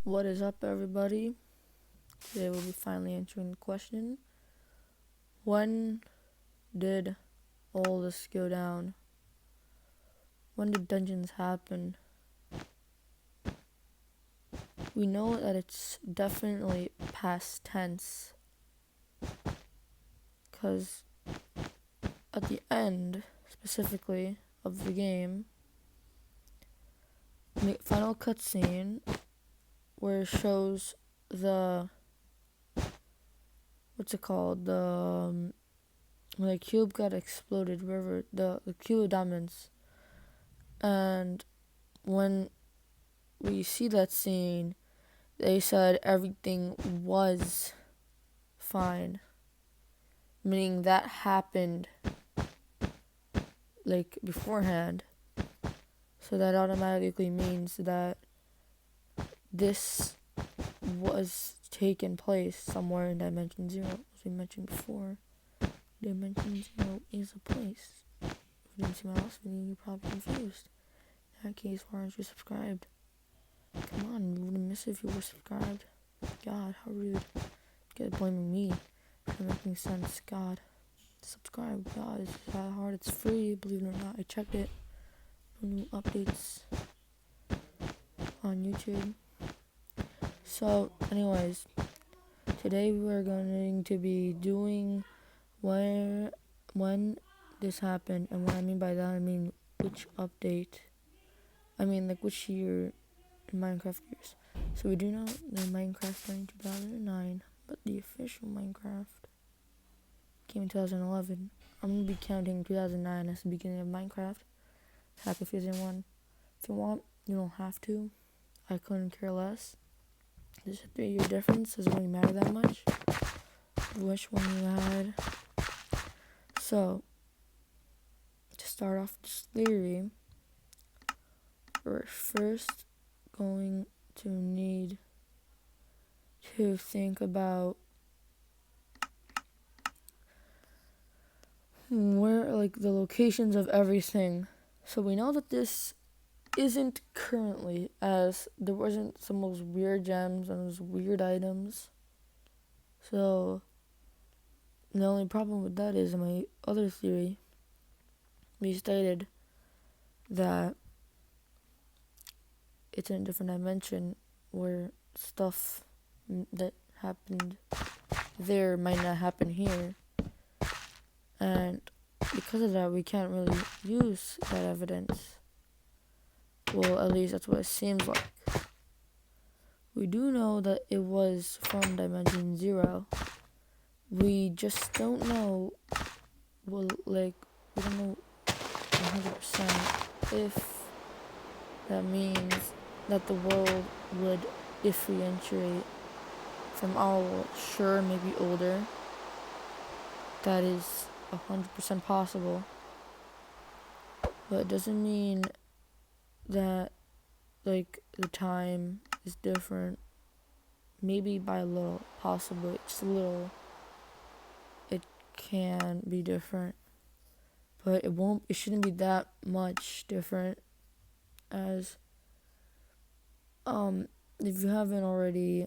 What is up, everybody? Today we'll be finally answering the question: when did all this go down? When did dungeons happen? We know that it's definitely past tense, because at the end, specifically, of the game, the final cutscene where it shows the when the cube got exploded, the cube of diamonds, and when we see that scene, they said everything was fine, meaning that happened beforehand. So that automatically means that this was taking place somewhere in Dimension Zero, as we mentioned before. Dimension Zero is a place. If you didn't see my last video, you're probably confused. In that case, why aren't you subscribed? Come on, you wouldn't miss it if you were subscribed. God, how rude. You guys blaming me for making sense. God, subscribe. God, it's that hard. It's free, believe it or not. I checked it. No new updates on YouTube. So, anyways, today we are going to be doing when this happened, and what I mean by that, I mean which update. I mean which year in Minecraft years. So we do know the Minecraft started in 2009, but the official Minecraft came in 2011. I'm going to be counting 2009 as the beginning of Minecraft. Happy Season 1. If you want, you don't have to. I couldn't care less. There's a 3-year difference. Doesn't really matter that much. Which one you had. So, to start off this theory, we're first going to need to think about where, the locations of everything. So we know that this isn't currently, as there wasn't some of those weird gems and those weird items. So the only problem with that is, in my other theory, we stated that it's in a different dimension where stuff that happened there might not happen here. And because of that, we can't really use that evidence. Well, at least that's what it seems like. We do know that it was from Dimension Zero. We just don't know, we don't know 100% if that means that the world would differentiate from our world. Sure, maybe older. That is 100% possible. But it doesn't mean that, the time is different. Maybe by a little, possibly, just a little, it can be different. But it shouldn't be that much different, as, if you haven't already,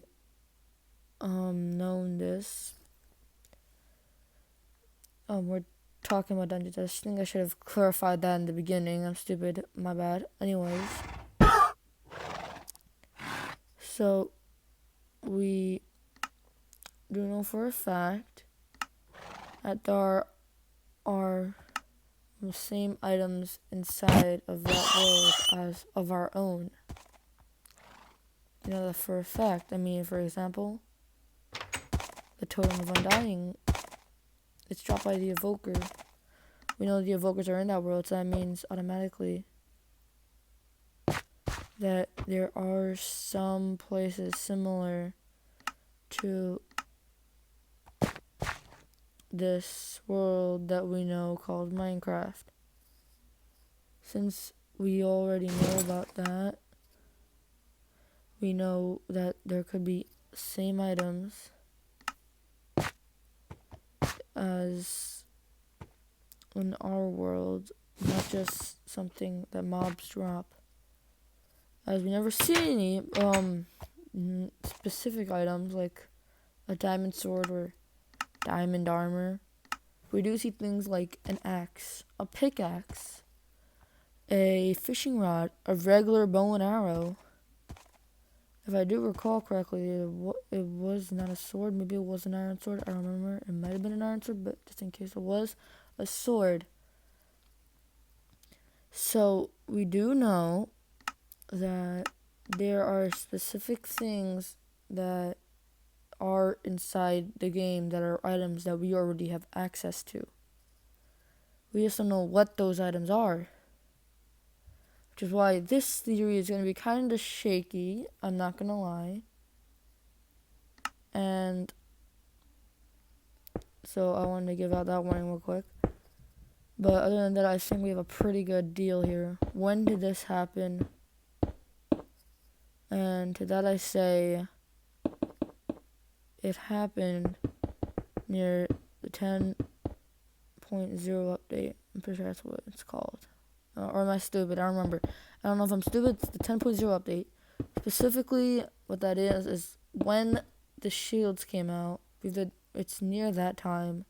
known this, we're talking about dungeons. I think I should have clarified that in the beginning. I'm stupid, my bad. Anyways, so we do know for a fact that there are the same items inside of that world as of our own. You know that for a fact. I mean, for example, the Totem of Undying, it's dropped by the Evoker. We know the Evokers are in that world, so that means automatically that there are some places similar to this world that we know called Minecraft. Since we already know about that, we know that there could be same items as in our world, not just something that mobs drop. As we never see any specific items like a diamond sword or diamond armor. We do see things like an axe, a pickaxe, a fishing rod, a regular bow and arrow. If I do recall correctly, it was not a sword. Maybe it was an iron sword. I don't remember. It might have been an iron sword, but just in case it was a sword. So we do know that there are specific things that are inside the game that are items that we already have access to. We just don't know what those items are. Which is why this theory is going to be kind of shaky, I'm not going to lie. And so I wanted to give out that warning real quick. But other than that, I think we have a pretty good deal here. When did this happen? And to that I say, it happened near the 10.0 update. I'm pretty sure that's what it's called. Or am I stupid? I don't remember. I don't know if I'm stupid. It's the 10.0 update. Specifically, what that is when the shields came out. It's near that time.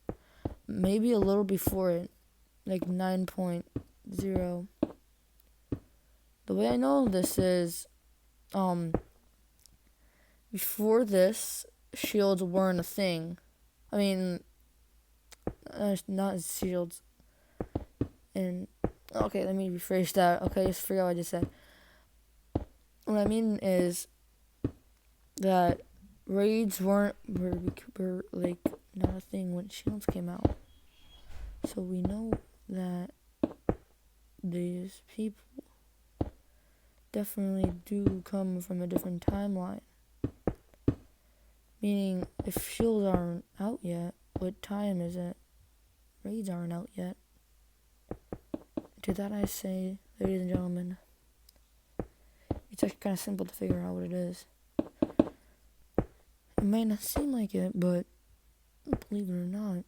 Maybe a little before it. Like 9.0. The way I know this is, before this, shields weren't a thing. I mean, not shields. And okay, let me rephrase that. Okay, just forget what I just said. What I mean is that raids were like not a thing when shields came out. So we know that these people definitely do come from a different timeline. Meaning, if shields aren't out yet, what time is it? Raids aren't out yet. To that I say, ladies and gentlemen, it's actually kind of simple to figure out what it is. It might not seem like it, but believe it or not,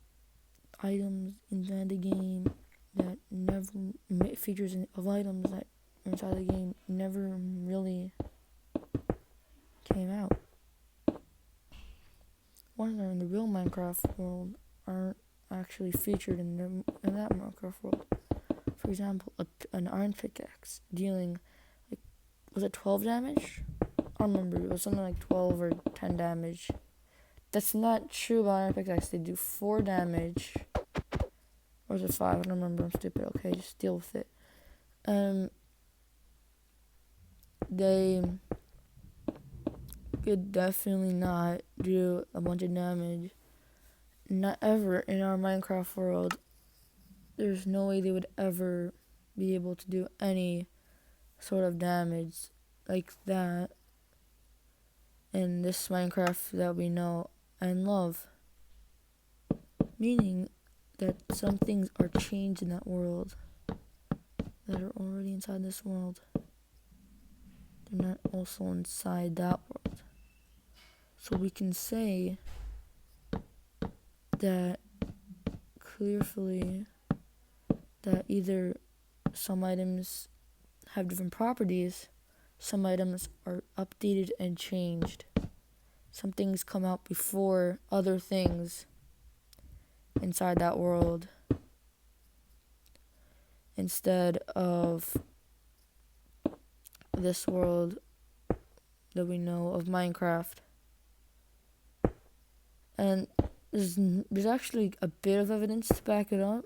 items inside the game that never features of items that are inside the game never really came out. Ones that are in the real Minecraft world aren't actually featured in that Minecraft world. For example, an iron pickaxe dealing, like, was it 12 damage? I don't remember. It was something like 12 or 10 damage. That's not true about iron pickaxe. They do 4 damage. Or is it 5? I don't remember. I'm stupid. Okay, just deal with it. They could definitely not do a bunch of damage. Not ever in our Minecraft world. There's no way they would ever be able to do any sort of damage like that in this Minecraft that we know and love. Meaning that some things are changed in that world that are already inside this world. They're not also inside that world. So we can say that clearly that either some items have different properties, some items are updated and changed. Some things come out before other things inside that world, instead of this world that we know of Minecraft. And there's actually a bit of evidence to back it up.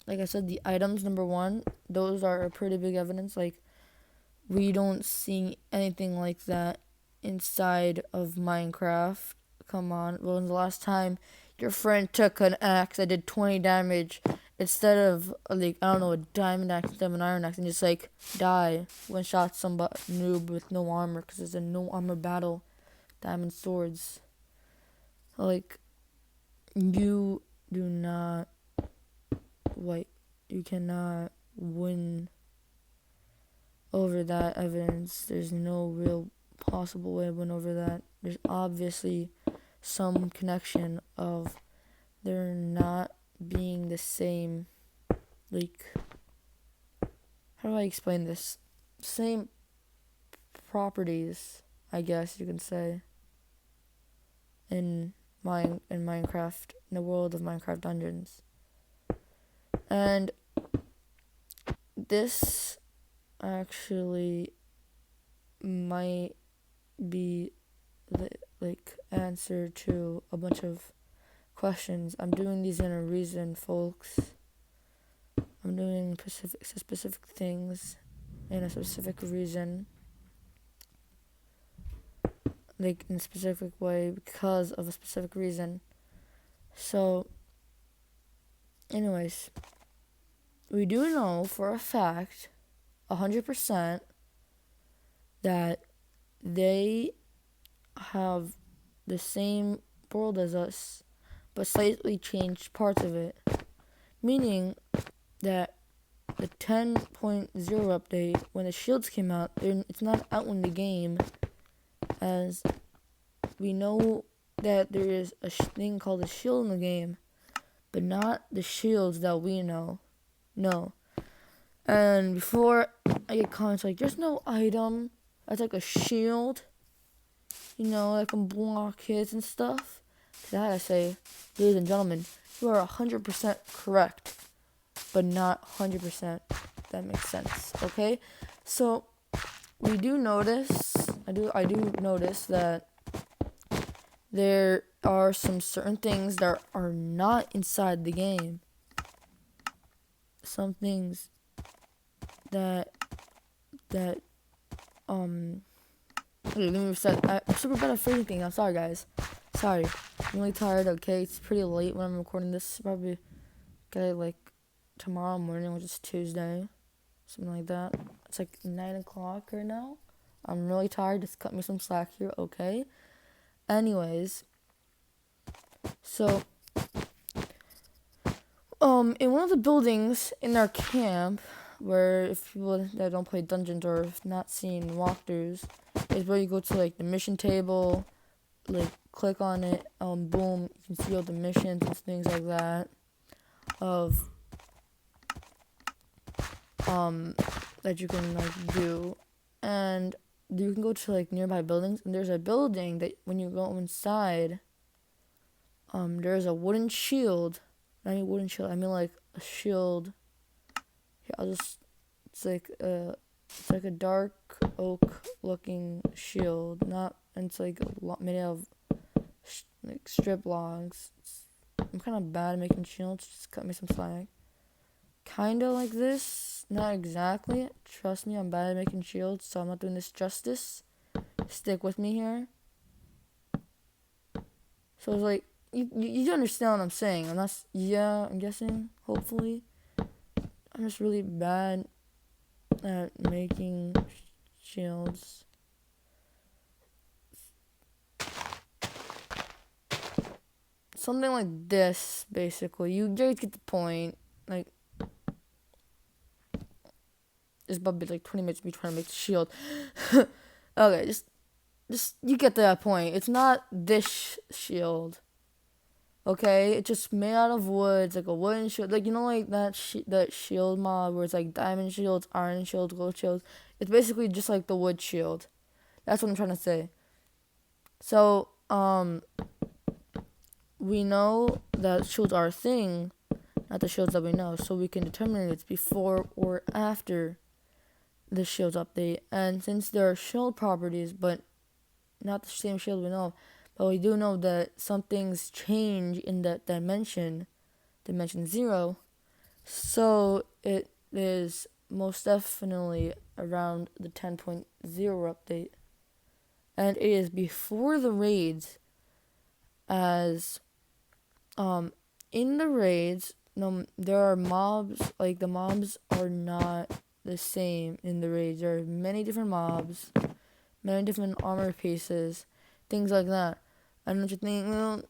Like I said, the items, number one, those are a pretty big evidence. Like, we don't see anything like that inside of Minecraft. Come on. When was the last time your friend took an axe that did 20 damage instead of, like, I don't know, a diamond axe instead of an iron axe, and just, like, die when shot some noob with no armor, because it's a no armor battle. Diamond swords. Like, you do not, like, you cannot win over that evidence. There's no real possible way to win over that. There's obviously some connection of there not being the same, like, how do I explain this? Same properties I guess you can say, in Minecraft, in the world of Minecraft Dungeons. And this actually might be the answer to a bunch of questions. I'm doing these in a reason, folks. I'm doing specific things in a specific reason, like in a specific way because of a specific reason. So, anyways, we do know for a fact, 100%, that they have the same world as us, but slightly changed parts of it. Meaning that the 10.0 update, when the shields came out, it's not out in the game, as we know that there is a thing called a shield in the game, but not the shields that we know. No. And before I get comments like, there's no item that's like a shield, that can block hits and stuff. That I say, ladies and gentlemen, you are 100% correct, but not 100%. That makes sense, okay? So we do notice, I do notice that there are some certain things that are not inside the game. Some things that let me reset. I'm super bad at phrasing things. I'm sorry, guys. Sorry. I'm really tired, okay? It's pretty late when I'm recording this. Probably get it tomorrow morning, which is Tuesday. Something like that. It's 9 o'clock right now. I'm really tired. Just cut me some slack here, okay? Anyways. So, in one of the buildings in our camp, where if people that don't play dungeons or have not seen walkthroughs, is where you go to the mission table, click on it, boom, you can see all the missions and things like that of that you can do, and you can go to nearby buildings, and there's a building that when you go inside, there's a wooden shield. Not a wooden shield, I mean a shield. Here, it's like a dark oak looking shield, and it's made out of strip logs. I'm kind of bad at making shields, just cut me some slack. Kind of like this, not exactly. Trust me, I'm bad at making shields, so I'm not doing this justice. Stick with me here. So it's you understand what I'm saying. I'm guessing, hopefully. I'm just really bad at making shields. Something like this, basically. You guys get the point. It's about to be 20 minutes of me trying to make the shield. Okay, just you get that point. It's not this shield. Okay, it's just made out of wood. It's a wooden shield. That shield mod where it's diamond shields, iron shields, gold shields. It's basically just the wood shield. That's what I'm trying to say. So, we know that shields are a thing, not the shields that we know. So we can determine if it's before or after the shields update. And since there are shield properties, but not the same shield we know, but we do know that some things change in that dimension 0. So it is most definitely around the 10.0 update. And it is before the raids, as in the raids, there are mobs, the mobs are not the same in the raids. There are many different mobs, many different armor pieces, things like that. I know what you think, well,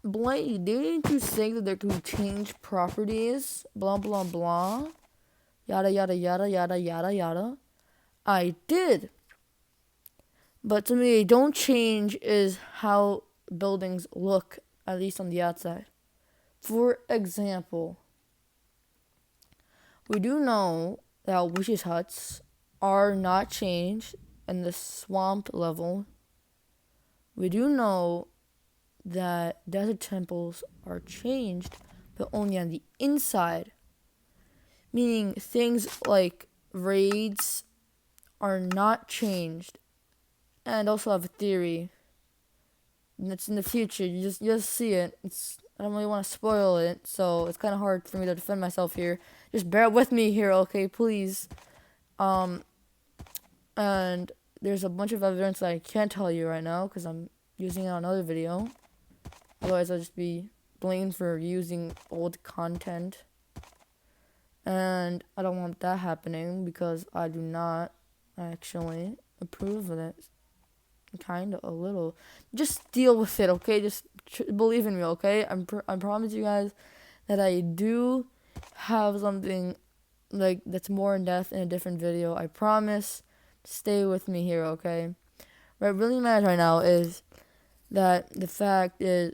Blade, didn't you say that there could be changed properties? Blah, blah, blah. Yada, yada, yada, yada, yada, yada. I did. But to me, don't change is how buildings look, at least on the outside. For example, we do know that witches' huts are not changed, in the swamp level, we do know that desert temples are changed, but only on the inside. Meaning things like raids are not changed. And also have a theory. And it's in the future. You just see it. I don't really want to spoil it, so it's kind of hard for me to defend myself here. Just bear with me here, okay, please. And there's a bunch of evidence that I can't tell you right now because I'm using it on another video. Otherwise, I'll just be blamed for using old content. And I don't want that happening because I do not actually approve of it. Kind of a little. Just deal with it, okay? Just believe in me, okay? I promise you guys that I do have something like that's more in depth in a different video. I promise. Stay with me here, okay? What really matters right now is that the fact is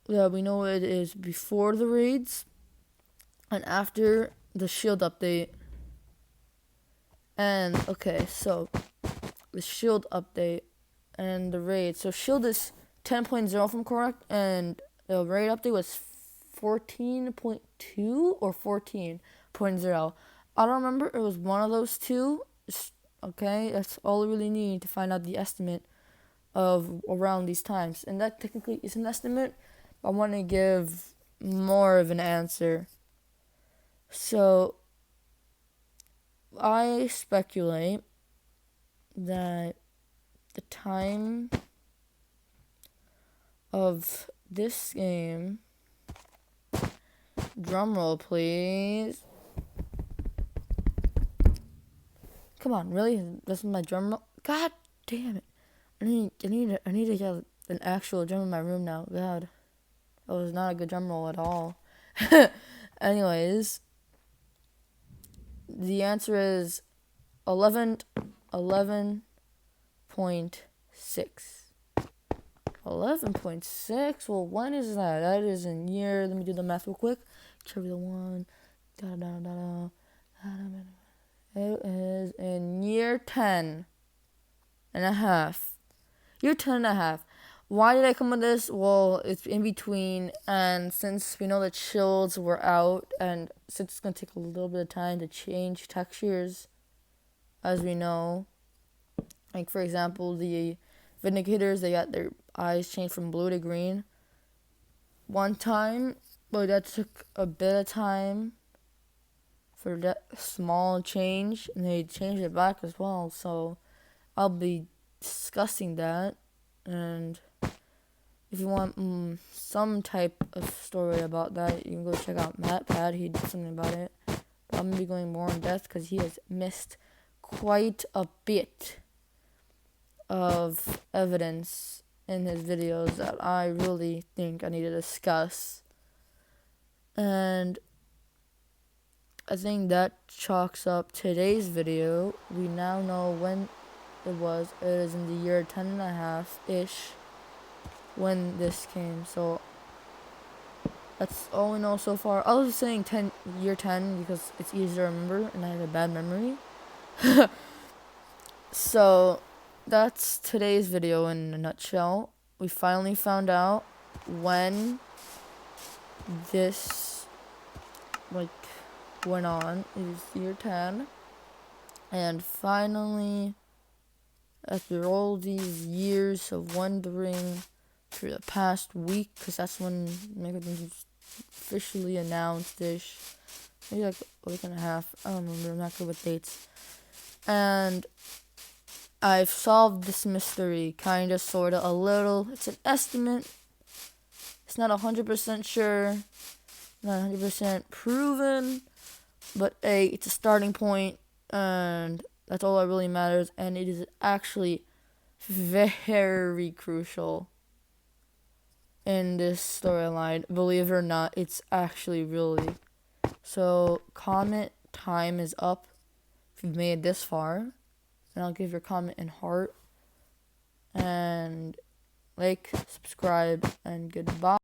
that we know it is before the raids and after the shield update. And okay, so the shield update and the raid. So shield is 10.0 if I'm correct, and the raid update was 14.2 or 14.0. I don't remember. It was one of those two. Okay, that's all we really need to find out the estimate of around these times. And that technically is an estimate. I want to give more of an answer. So I speculate that the time of this game, drumroll please. Come on, really? This is my drum roll? God damn it. I need to get an actual drum in my room now. God. That was not a good drum roll at all. Anyways, the answer is 11.6. 11.6? Well, when is that? That is in year. Let me do the math real quick. Carry the one. It is in year 10 and a half. Year 10 and a half. Why did I come with this? Well, it's in between, and since we know that shields were out, and since it's going to take a little bit of time to change textures, as we know, like for example, the Vindicators, they got their eyes changed from blue to green one time, but that took a bit of time for that small change, and they changed it back as well, so I'll be discussing that. And if you want some type of story about that, you can go check out MatPad. He did something about it. But I'm going to be going more in depth because he has missed quite a bit of evidence in his videos that I really think I need to discuss. And I think that chalks up today's video. We now know when it was. It is in the year 10 and a half-ish when this came. So that's all we know so far. I was saying year 10 because it's easier to remember and I have a bad memory. So that's today's video in a nutshell. We finally found out when this went on. It was year 10. And finally, after all these years of wondering through the past week, because that's when Megaton officially announced this, maybe like a week and a half, I don't remember, I'm not good with dates. And I've solved this mystery, kind of, sort of, a little. It's an estimate. It's not 100% sure, not 100% proven, but it's a starting point, and that's all that really matters, and it is actually very crucial in this storyline. Believe it or not, it's actually really. So, comment time is up if you've made it this far, and I'll give your comment in heart, and like, subscribe, and goodbye.